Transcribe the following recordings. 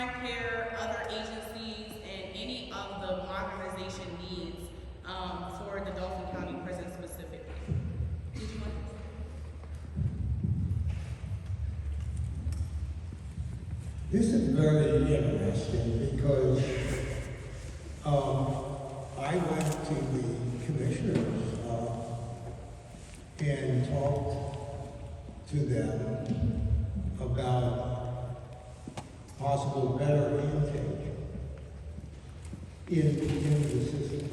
PrimeCare, other agencies, and any of the modernization needs for the Dauphin County Prison specifically. Did you want to? This is very interesting because I went to the commissioners and talked to them about possible better intake in the system.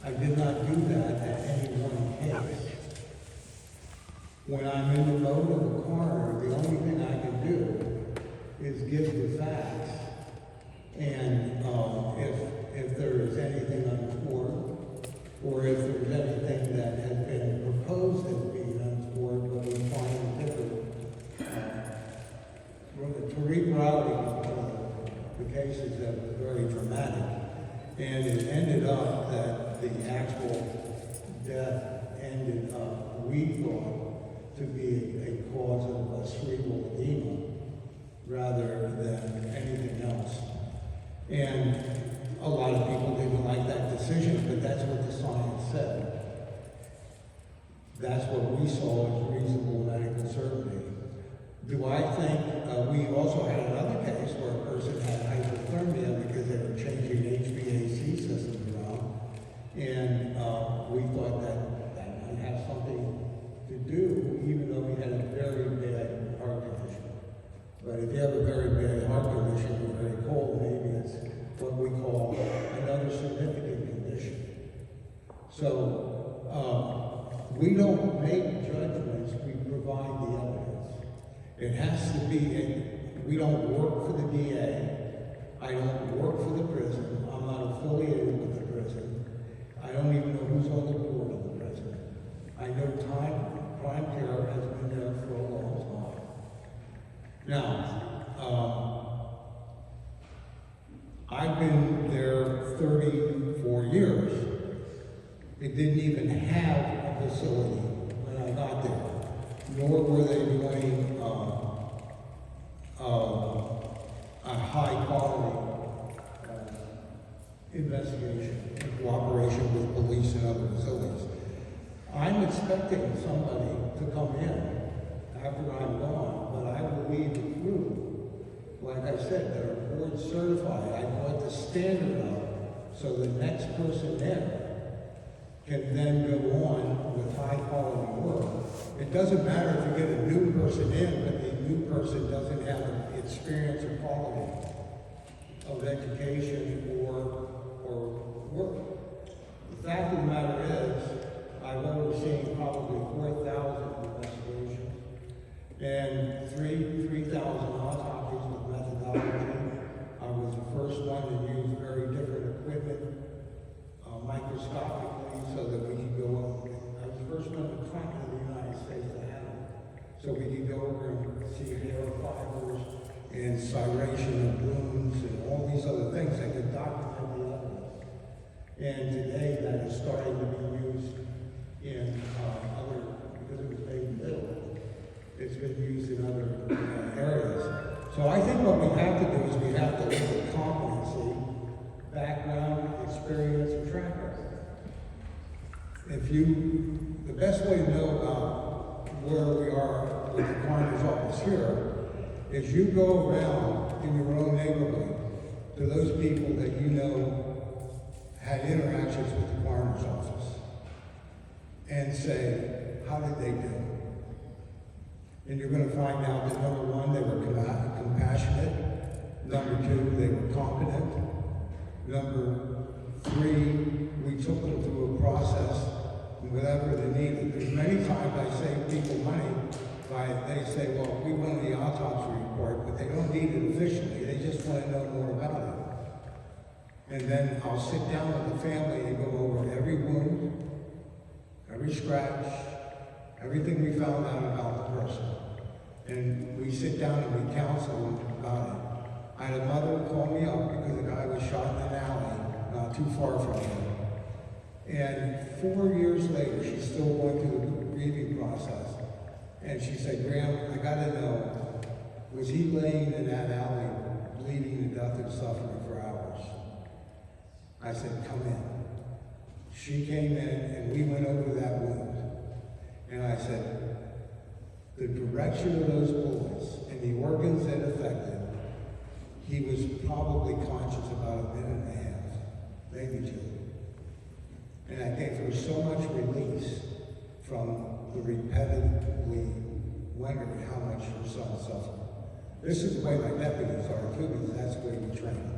I did not do that at any one case. When I'm in the mode of a coroner, the only thing I can do is give the facts, and if there is anything untoward, or if there's anything that has been proposed as being untoward, but we find different. Tariq Rowley was one of the cases that was very dramatic, and it ended up that the actual death ended up, we thought, to be a cause of a cerebral edema rather than anything else. And a lot of people didn't like that decision, but that's what the science said. That's what we saw as reasonable medical certainty. Do I think, we also had another case where a person had hypothermia because they were changing HVAC systems around, and we thought that might have something to do, even though he had a very bad heart condition. But if you have a very bad heart condition, you're very cold, maybe it's what we call another significant condition. So we don't make judgments, we provide the evidence. It has to be, we don't work for the DA, I don't work for the prison, I'm not affiliated with the prison, I don't even know who's on the board of the prison. I know PrimeCare has been there for a long time. Now, I've been there 34 years. It didn't even have a facility when I got there, nor were they doing a high quality investigation in cooperation with police and other facilities. I'm expecting somebody to come in after I'm gone, but I will leave the crew, like I said, that are board certified. I want the standard up so the next person in can then go on with high quality work. It doesn't matter if you get a new person in, but the new person doesn't have the experience or quality of education or work. The fact of the matter is, I've overseen probably 4,000 investigations and 3,000 autopsies with methodology. I was the first one to use very different equipment, microscopically, so that we could go over. I was the first one to come to the United States to have it. So we could go over and see hair fibers and cyration of wounds and all these other things that could document the evidence. And today that is starting to be used in other, because it was made in Italy, it's been used in other areas. So I think what we have to do is we have to look at competency, background, experience, and track record. The best way to know about where we are with the coroner's office here is you go around in your own neighborhood to those people that you know had interactions with the coroner's office and say, how did they do? And you're going to find out that number one, they were compassionate. Number two, they were competent. Number three, we took them through a process, whatever they needed. There's many times I save people money by, they say, well, we want the autopsy report, but they don't need it officially. They just want to know more about it. And then I'll sit down with the family and go over every wound, every scratch, everything we found out about the person. And we sit down and we counsel them about it. I had a mother call me up because a guy was shot in an alley not too far from here. And 4 years later, she's still going through the grieving process. And she said, Graham, I gotta know, was he laying in that alley I said, come in. She came in and we went over that wound. And I said, the direction of those bullets and the organs that affected, he was probably conscious about a minute and a half, maybe 2. And I think there was so much release from the repetitively wondering how much your son suffered. This is the way my deputies are too, because that's the way we train them.